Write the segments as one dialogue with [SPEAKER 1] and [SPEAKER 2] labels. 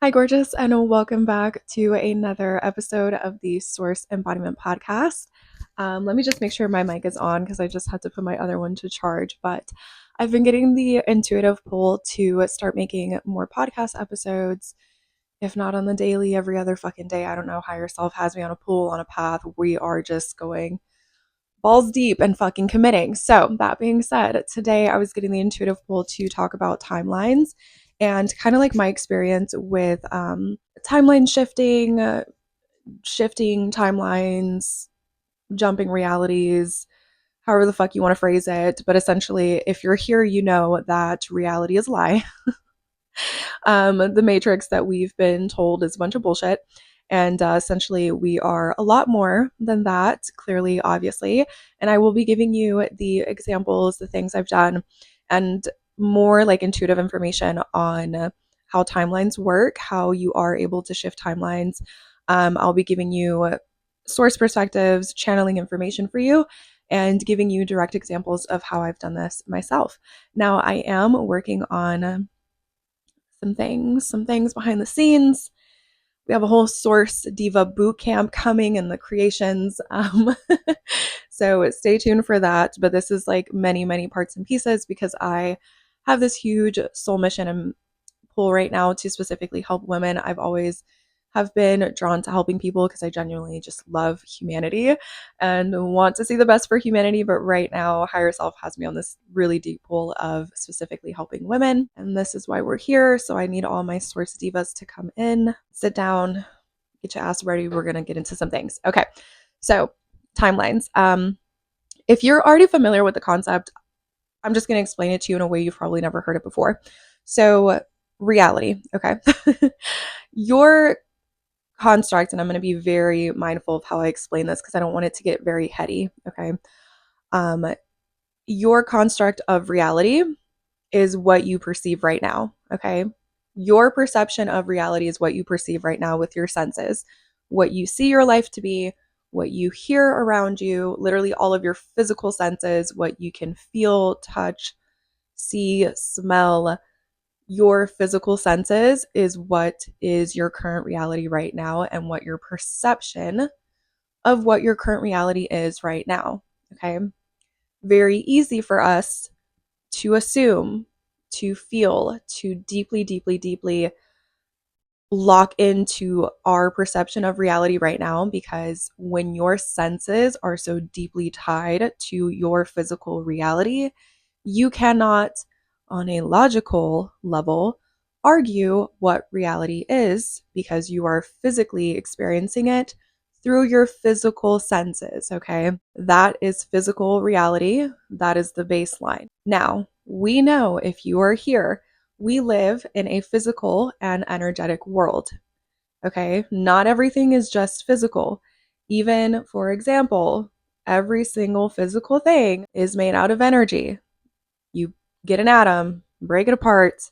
[SPEAKER 1] Hi, gorgeous, and welcome back to another episode of the Source Embodiment Podcast. Let me just make sure my mic is on because I just had to put my other one to charge. But I've been getting the intuitive pull to start making more podcast episodes, if not on the daily, every other fucking day. I don't know. Higher self has me on a pull, on a path. We are just going balls deep and fucking committing. So that being said, today I was getting the intuitive pull to talk about timelines and kind of like my experience with timeline shifting, shifting timelines, jumping realities, however the fuck you want to phrase it. But essentially, if you're here, you know that reality is a lie. The matrix that we've been told is a bunch of bullshit. And essentially, we are a lot more than that, clearly, obviously. And I will be giving you the examples, the things I've done, and more like intuitive information on how timelines work, how you are able to shift timelines. I'll be giving you source perspectives, channeling information for you, and giving you direct examples of how I've done this myself. Now, I am working on some things behind the scenes. We have a whole Source Diva Boot Camp coming in the creations. So stay tuned for that. But this is like many parts and pieces because I have this huge soul mission and pull right now to specifically help women. I've always have been drawn to helping people because I genuinely just love humanity and want to see the best for humanity. But right now, higher self has me on this really deep pull of specifically helping women. And this is why we're here. So I need all my Source Divas to come in, sit down, get your ass ready. We're going to get into some things. Okay. So timelines. If you're already familiar with the concept, I'm just going to explain it to you in a way you've probably never heard it before. So reality. Okay. Your construct, and I'm going to be very mindful of how I explain this because I don't want it to get very heady. Okay. Your construct of reality is what you perceive right now. Okay. Your perception of reality is what you perceive right now with your senses, what you see your life to be, what you hear around you, literally all of your physical senses, what you can feel, touch, see, smell. Your physical senses is what is your current reality right now and what your perception of what your current reality is right now. Okay. Very easy for us to assume, to feel, to deeply lock into our perception of reality right now, because when your senses are so deeply tied to your physical reality, you cannot, on a logical level, argue what reality is because you are physically experiencing it through your physical senses, okay? That is physical reality. That is the baseline. Now, we know if you are here, we live in a physical and energetic world, okay? Not everything is just physical. Even, for example, every single physical thing is made out of energy. You get an atom, break it apart,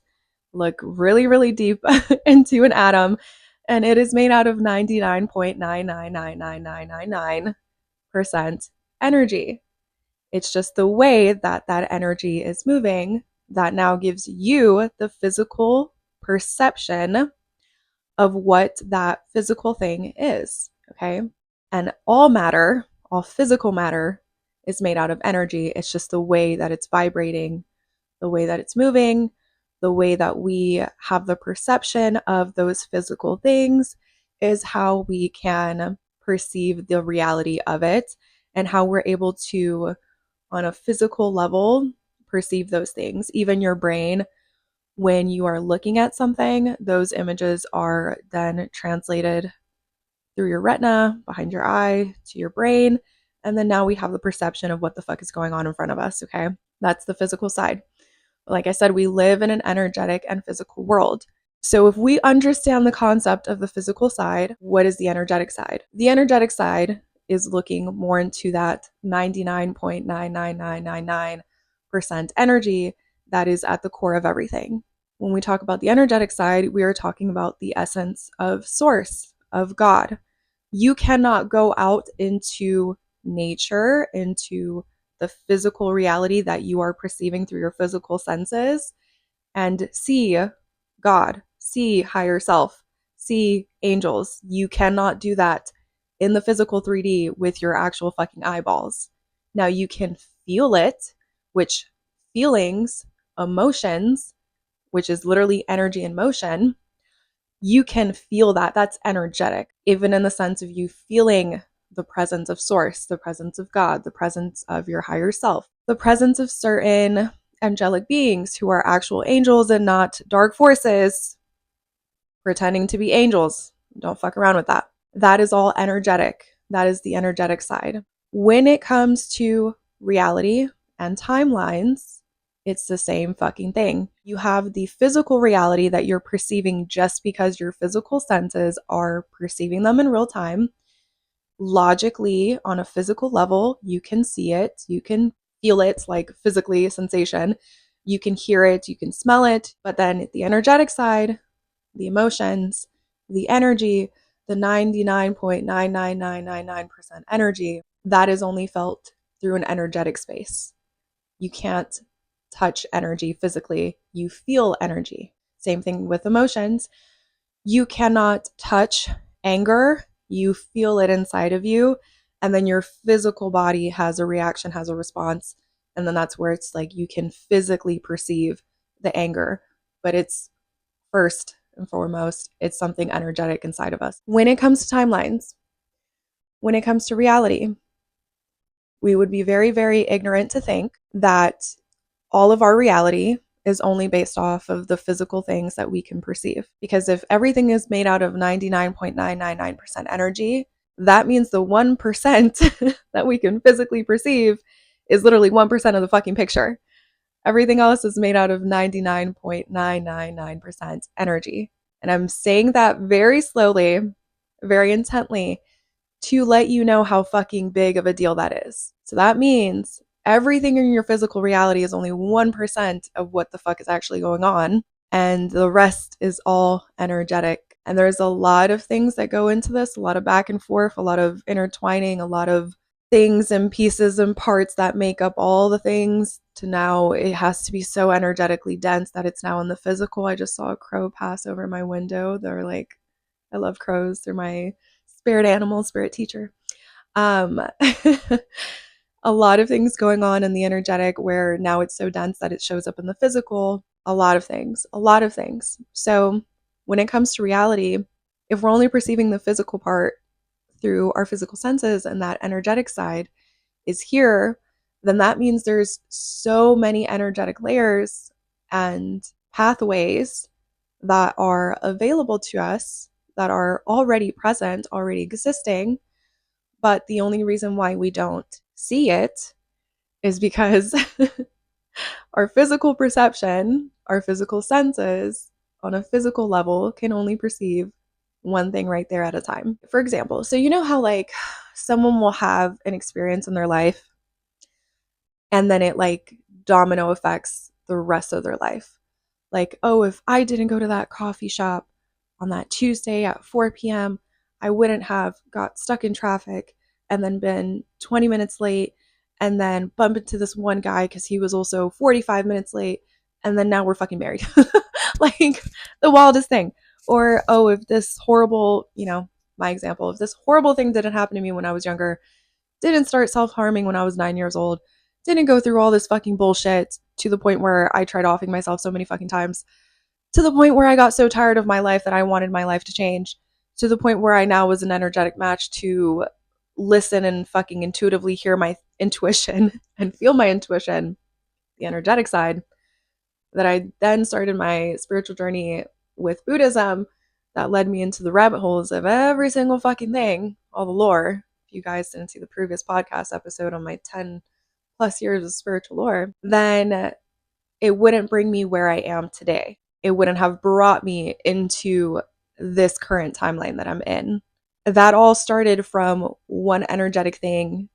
[SPEAKER 1] look really deep into an atom, and it is made out of 99.9999999% energy. It's just the way that that energy is moving that now gives you the physical perception of what that physical thing is, okay? And all matter, all physical matter is made out of energy. It's just the way that it's vibrating, the way that it's moving, the way that we have the perception of those physical things is how we can perceive the reality of it and how we're able to, on a physical level, perceive those things. Even your brain, when you are looking at something, those images are then translated through your retina, behind your eye, to your brain. And then now we have the perception of what the fuck is going on in front of us, okay? That's the physical side. Like I said, we live in an energetic and physical world. So if we understand the concept of the physical side, what is the energetic side? The energetic side is looking more into that 99.99999% energy that is at the core of everything. When we talk about the energetic side, we are talking about the essence of source, of God. You cannot go out into nature, into the physical reality that you are perceiving through your physical senses and see God, see higher self, see angels. You cannot do that in the physical 3D with your actual fucking eyeballs. Now you can feel it, which feelings, emotions, which is literally energy in motion, you can feel that. That's energetic, even in the sense of you feeling the presence of source, the presence of God, the presence of your higher self, the presence of certain angelic beings who are actual angels and not dark forces pretending to be angels. Don't fuck around with that. That is all energetic. That is the energetic side. When it comes to reality and timelines, it's the same fucking thing. You have the physical reality that you're perceiving just because your physical senses are perceiving them in real time. Logically, on a physical level, you can see it, you can feel it, like physically a sensation. You can hear it, you can smell it. But then the energetic side, the emotions, the energy, the 99.99999% energy, that is only felt through an energetic space. You can't touch energy physically. You feel energy. Same thing with emotions. You cannot touch anger. You feel it inside of you. And then your physical body has a reaction, has a response. And then that's where it's like you can physically perceive the anger. But it's first and foremost, it's something energetic inside of us. When it comes to timelines, when it comes to reality, we would be very, very ignorant to think that all of our reality is only based off of the physical things that we can perceive. Because if everything is made out of 99.999% energy, that means the 1% that we can physically perceive is literally 1% of the fucking picture. Everything else is made out of 99.999% energy. And I'm saying that very slowly, very intently, to let you know how fucking big of a deal that is. So that means everything in your physical reality is only 1% of what the fuck is actually going on. And the rest is all energetic. And there's a lot of things that go into this, a lot of back and forth, a lot of intertwining, a lot of things and pieces and parts that make up all the things to now it has to be so energetically dense that it's now in the physical. I just saw a crow pass over my window. They're like, I love crows. They're my spirit animal, spirit teacher. A lot of things going on in the energetic where now it's so dense that it shows up in the physical. A lot of things. So when it comes to reality, if we're only perceiving the physical part through our physical senses and that energetic side is here, then that means there's so many energetic layers and pathways that are available to us that are already present, already existing. But the only reason why we don't see it is because our physical perception, our physical senses on a physical level can only perceive one thing right there at a time. For example, so you know how like someone will have an experience in their life and then it like domino affects the rest of their life. Like, oh, if I didn't go to that coffee shop on that Tuesday at 4 p.m., I wouldn't have got stuck in traffic and then been 20 minutes late and then bumped into this one guy because he was also 45 minutes late. And then now we're fucking married. Like the wildest thing. Or, oh, if this horrible, my example, if this horrible thing didn't happen to me when I was younger, didn't start self-harming when I was 9 years old, didn't go through all this fucking bullshit to the point where I tried offing myself so many fucking times, to the point where I got so tired of my life that I wanted my life to change, to the point where I now was an energetic match to listen and fucking intuitively hear my intuition and feel my intuition, the energetic side, that I then started my spiritual journey with Buddhism that led me into the rabbit holes of every single fucking thing, all the lore. If you guys didn't see the previous podcast episode on my 10 plus years of spiritual lore, then it wouldn't bring me where I am today. It wouldn't have brought me into this current timeline that I'm in. That all started from one energetic thing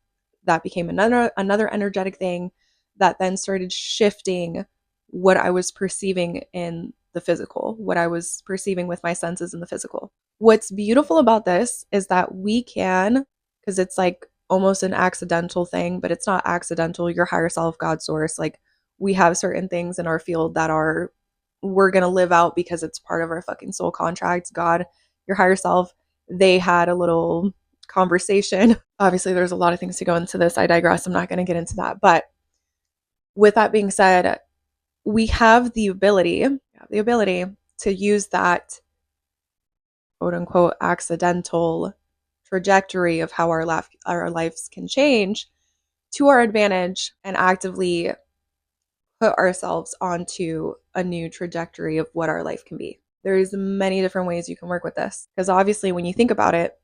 [SPEAKER 1] that became another energetic thing that then started shifting what I was perceiving in the physical, what I was perceiving with my senses in the physical. What's beautiful about this is that we can, because it's like almost an accidental thing, but it's not accidental. Your higher self, God, source, like we have certain things in our field that we're going to live out because it's part of our fucking soul contract. God your higher self, they had a little conversation. Obviously, there's a lot of things to go into this. I digress. I'm not going to get into that. But with that being said, we have the ability to use that quote unquote accidental trajectory of how our lives can change to our advantage and actively put ourselves onto a new trajectory of what our life can be. There's many different ways you can work with this, because obviously when you think about it,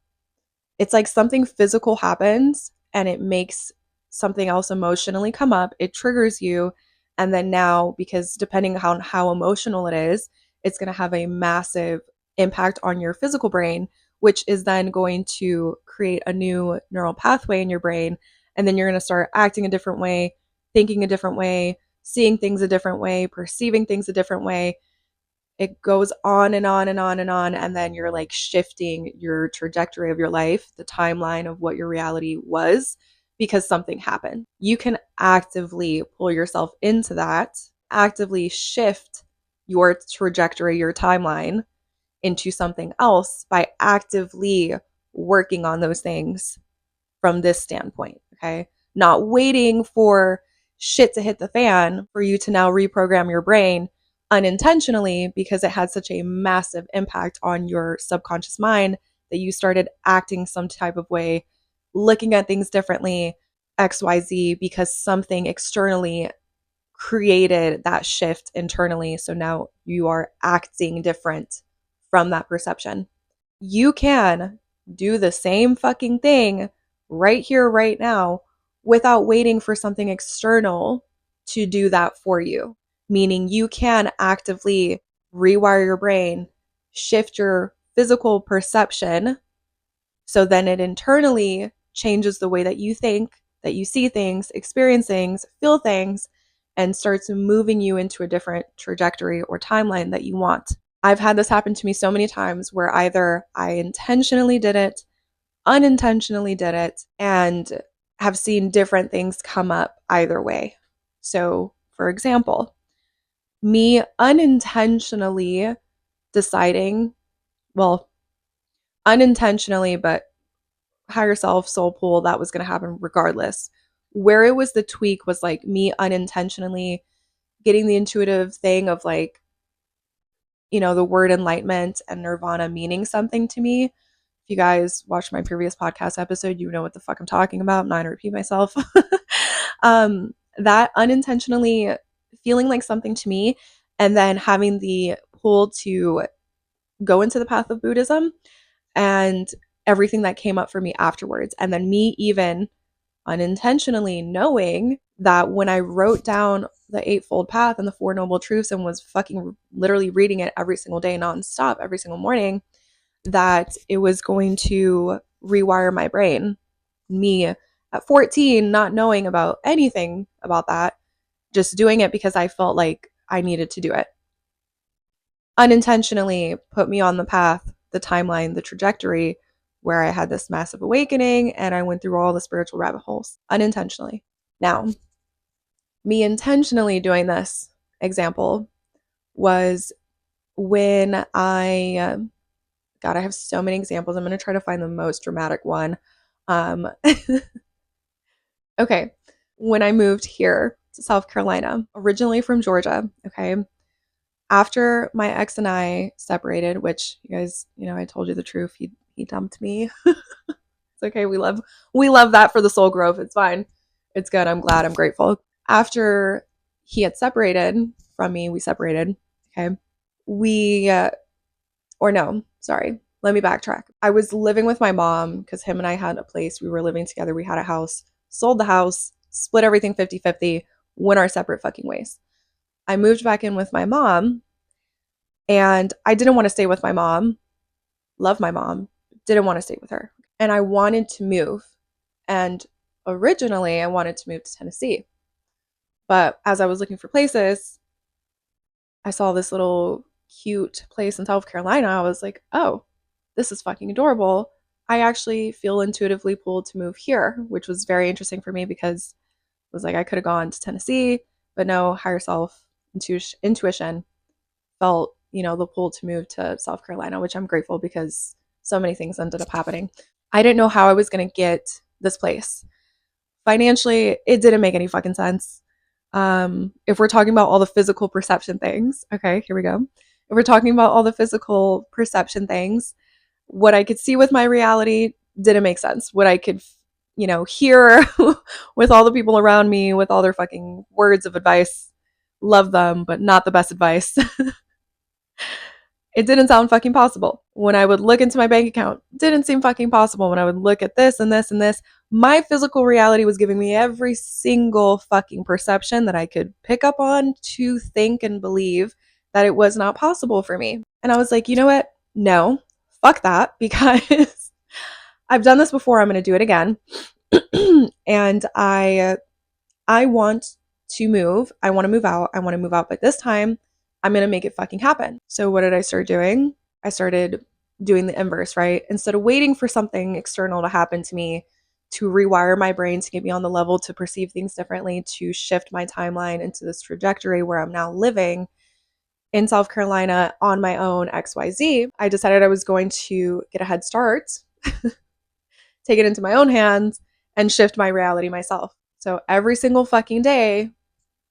[SPEAKER 1] it's like something physical happens and it makes something else emotionally come up. It triggers you. And then now, because depending on how emotional it is, it's going to have a massive impact on your physical brain, which is then going to create a new neural pathway in your brain. And then you're going to start acting a different way, thinking a different way, seeing things a different way, perceiving things a different way. It goes on and on and on and on. And then you're like shifting your trajectory of your life, the timeline of what your reality was, because something happened. You can actively pull yourself into that, actively shift your trajectory, your timeline into something else by actively working on those things from this standpoint. Okay. Not waiting for shit to hit the fan for you to now reprogram your brain unintentionally, because it had such a massive impact on your subconscious mind that you started acting some type of way, looking at things differently, XYZ, because something externally created that shift internally. So now you are acting different from that perception. You can do the same fucking thing right here, right now, without waiting for something external to do that for you. Meaning you can actively rewire your brain, shift your physical perception, so then it internally changes the way that you think, that you see things, experience things, feel things, and starts moving you into a different trajectory or timeline that you want. I've had this happen to me so many times where either I intentionally did it, unintentionally did it, and have seen different things come up either way. So, for example, me unintentionally deciding, well, unintentionally, but higher self, soul pool, that was going to happen regardless. Where it was the tweak was like me unintentionally getting the intuitive thing of like, the word enlightenment and nirvana meaning something to me. If you guys watched my previous podcast episode, you know what the fuck I'm talking about. I'm not gonna repeat myself. That unintentionally feeling like something to me, and then having the pull to go into the path of Buddhism and everything that came up for me afterwards. And then me even unintentionally knowing that when I wrote down the Eightfold Path and the Four Noble Truths and was fucking literally reading it every single day nonstop, every single morning, that it was going to rewire my brain. Me at 14, not knowing about anything about that, just doing it because I felt like I needed to do it. Unintentionally put me on the path, the timeline, the trajectory where I had this massive awakening and I went through all the spiritual rabbit holes unintentionally. Now, me intentionally doing this example was when I have so many examples. I'm going to try to find the most dramatic one. Okay. When I moved here to South Carolina, originally from Georgia, okay, after my ex and I separated, which you guys, I told you the truth. He dumped me. It's okay. We love that for the soul growth. It's fine. It's good. I'm glad. I'm grateful. After he had separated from me, we separated. Okay. Let me backtrack. I was living with my mom because him and I had a place. We were living together. We had a house, sold the house, split everything 50-50, went our separate fucking ways. I moved back in with my mom, and I didn't want to stay with my mom. Love my mom. Didn't want to stay with her. And I wanted to move. And originally, I wanted to move to Tennessee. But as I was looking for places, I saw this little cute place in South Carolina. I was like, oh, this is fucking adorable. I actually feel intuitively pulled to move here, which was very interesting for me because it was like I could have gone to Tennessee, but no, higher self intuition felt the pull to move to South Carolina, which I'm grateful because so many things ended up happening. I didn't know how I was going to get this place. Financially, it didn't make any fucking sense. If we're talking about all the physical perception things, okay, here we go. If we're talking about all the physical perception things, what I could see with my reality didn't make sense. What I could, hear with all the people around me, with all their fucking words of advice, love them, but not the best advice. It didn't sound fucking possible. When I would look into my bank account, didn't seem fucking possible. When I would look at this and this and this, my physical reality was giving me every single fucking perception that I could pick up on to think and believe that it was not possible for me. And I was like, you know what? No, fuck that, because I've done this before. I'm going to do it again. And I want to move. I want to move out. I want to move out. But this time I'm going to make it fucking happen. So what did I start doing? I started doing the inverse, right? Instead of waiting for something external to happen to me, to rewire my brain, to get me on the level to perceive things differently, to shift my timeline into this trajectory where I'm now living in South Carolina on my own XYZ, I decided I was going to get a head start, take it into my own hands, and shift my reality myself. So every single fucking day,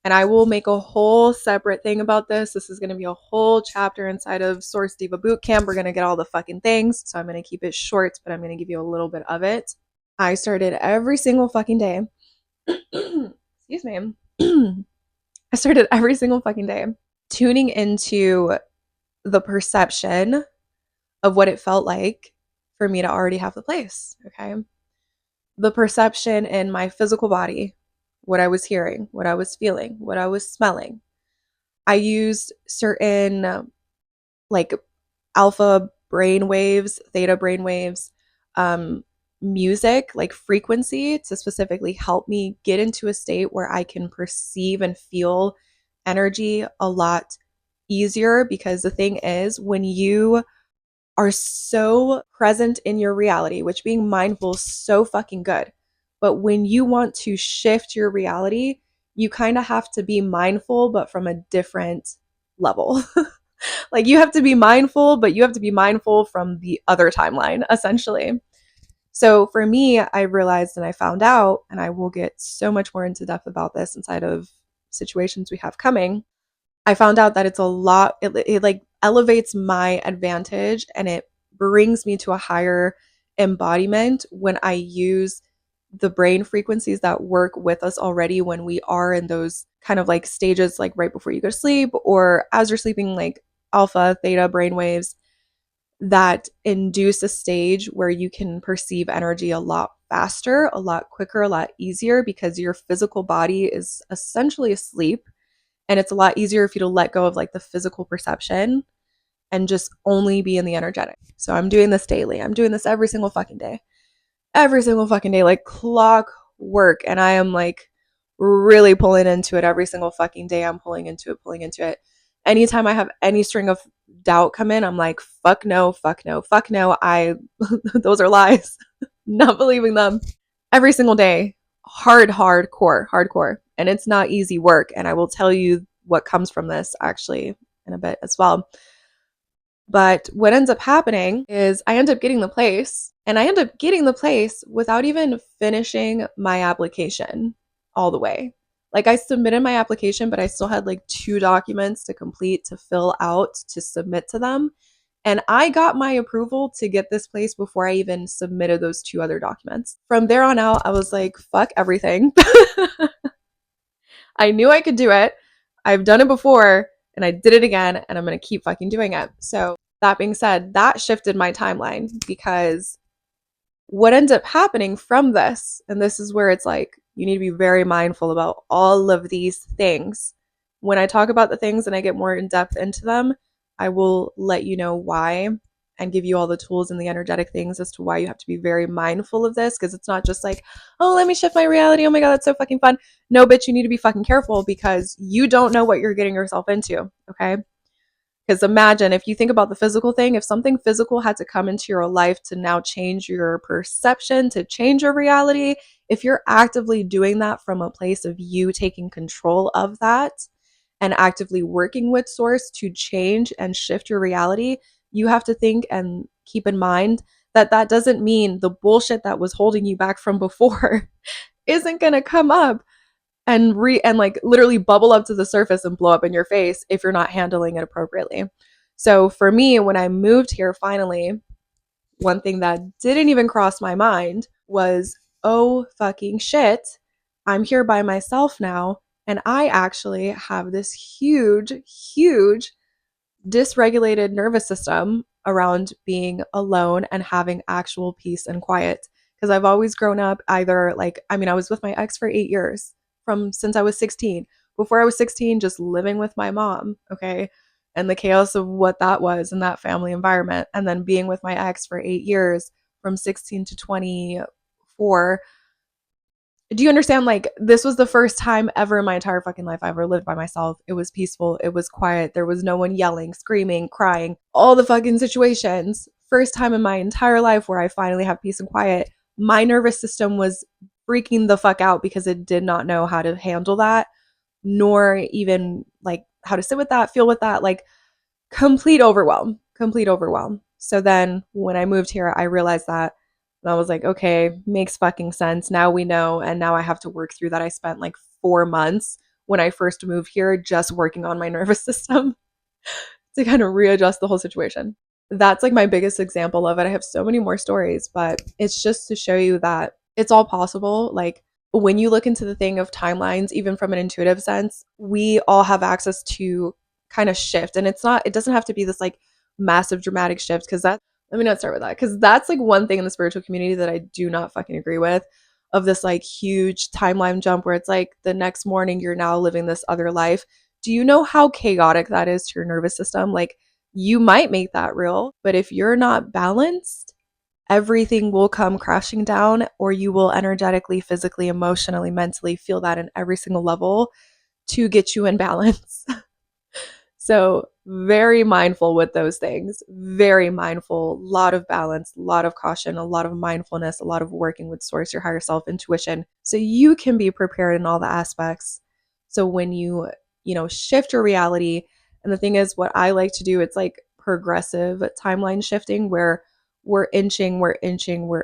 [SPEAKER 1] and I will make a whole separate thing about this. This is going to be a whole chapter inside of Source Diva Boot Camp. We're going to get all the fucking things. So I'm going to keep it short, but I'm going to give you a little bit of it. I started every single fucking day. Excuse me. I started every single fucking day tuning into the perception of what it felt like for me to already have the place. Okay. The perception in my physical body, what I was hearing, what I was feeling, what I was smelling. I used certain like alpha brain waves, theta brain waves, music, like frequency, to specifically help me get into a state where I can perceive and feel energy a lot easier. Because the thing is, when you are so present in your reality, which being mindful is so fucking good, but when you want to shift your reality, you kind of have to be mindful, but from a different level. Like, you have to be mindful, but you have to be mindful from the other timeline, essentially. So for me, I realized and I found out, and I will get so much more into depth about this inside of situations we have coming. I found out that it's a lot, it like elevates my advantage, and it brings me to a higher embodiment when I use the brain frequencies that work with us already when we are in those kind of like stages, like right before you go to sleep or as you're sleeping, like alpha, theta brain waves that induce a stage where you can perceive energy a lot faster, a lot quicker, a lot easier, because your physical body is essentially asleep. And it's a lot easier for you to let go of like the physical perception and just only be in the energetic. So I'm doing this daily. I'm doing this every single fucking day. Every single fucking day, like clockwork. And I am like really pulling into it every single fucking day. I'm pulling into it. Anytime I have any string of doubt come in, I'm like, fuck no, fuck no, fuck no. Those are lies. Not believing them. Every single day. Hardcore. And it's not easy work. And I will tell you what comes from this actually in a bit as well. But what ends up happening is I end up getting the place, and I end up getting the place without even finishing my application all the way. Like, I submitted my application, but I still had like 2 documents to complete, to fill out, to submit to them. And I got my approval to get this place before I even submitted those 2 other documents. From there on out, I was like, fuck everything. I knew I could do it. I've done it before, and I did it again, and I'm going to keep fucking doing it. So that being said, that shifted my timeline, because what ends up happening from this, and this is where it's like, you need to be very mindful about all of these things. When I talk about the things and I get more in depth into them, I will let you know why and give you all the tools and the energetic things as to why you have to be very mindful of this, because it's not just like, oh, let me shift my reality. Oh my God, that's so fucking fun. No, bitch, you need to be fucking careful, because you don't know what you're getting yourself into, okay? Because imagine, if you think about the physical thing, if something physical had to come into your life to now change your perception, to change your reality, if you're actively doing that from a place of you taking control of that and actively working with Source to change and shift your reality, you have to think and keep in mind that that doesn't mean the bullshit that was holding you back from before isn't going to come up and like literally bubble up to the surface and blow up in your face if you're not handling it appropriately. So for me, when I moved here finally, one thing that didn't even cross my mind was, oh fucking shit, I'm here by myself now, and I actually have this huge dysregulated nervous system around being alone and having actual peace and quiet. Because I've always grown up either like, I mean, I was with my ex for 8 years from since I was 16. Before I was 16, just living with my mom, okay? And the chaos of what that was in that family environment. And then being with my ex for 8 years from 16 to 24. Do you understand? Like, this was the first time ever in my entire fucking life I ever lived by myself. It was peaceful. It was quiet. There was no one yelling, screaming, crying, all the fucking situations. First time in my entire life where I finally have peace and quiet. My nervous system was freaking the fuck out because it did not know how to handle that, nor even like how to sit with that, feel with that. Like, complete overwhelm, complete overwhelm. So then when I moved here, I realized that. And I was like, okay, makes fucking sense. Now we know. And now I have to work through that. I spent like 4 months when I first moved here just working on my nervous system to kind of readjust the whole situation. That's like my biggest example of it. I have so many more stories, but it's just to show you that it's all possible. Like, when you look into the thing of timelines, even from an intuitive sense, we all have access to kind of shift. And it doesn't have to be this like massive dramatic shift, because that, let me not start with that, because that's like one thing in the spiritual community that I do not fucking agree with, of this like huge timeline jump where it's like the next morning you're now living this other life. Do you know how chaotic that is to your nervous system? Like, you might make that real, but if you're not balanced, everything will come crashing down, or you will energetically, physically, emotionally, mentally feel that in every single level to get you in balance. So, very mindful with those things, very mindful, lot of balance, a lot of caution, a lot of mindfulness, a lot of working with Source, your higher self, intuition, so you can be prepared in all the aspects. So when you shift your reality, and the thing is, what I like to do, it's like progressive timeline shifting where we're inching, redirecting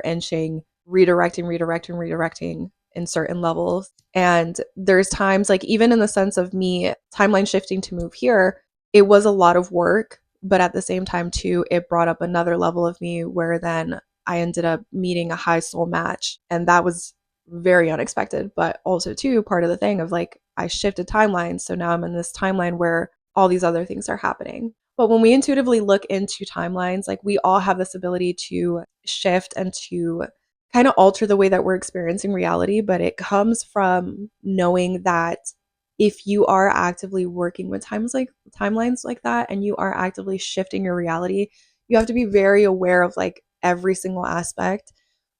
[SPEAKER 1] in certain levels. And there's times, like even in the sense of me timeline shifting to move here, it was a lot of work, but at the same time too, it brought up another level of me where then I ended up meeting a high soul match. And that was very unexpected, but also too part of the thing of like, I shifted timelines. So now I'm in this timeline where all these other things are happening. But when we intuitively look into timelines, like we all have this ability to shift and to kind of alter the way that we're experiencing reality. But it comes from knowing that if you are actively working with timelines like that, and you are actively shifting your reality, you have to be very aware of like every single aspect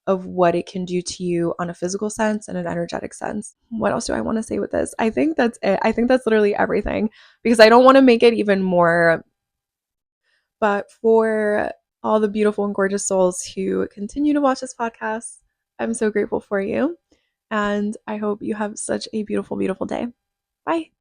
[SPEAKER 1] of what it can do to you on a physical sense and an energetic sense. What else do I want to say with this? I think that's it. I think that's literally everything, because I don't want to make it even more. But for all the beautiful and gorgeous souls who continue to watch this podcast, I'm so grateful for you. And I hope you have such a beautiful, beautiful day. Bye.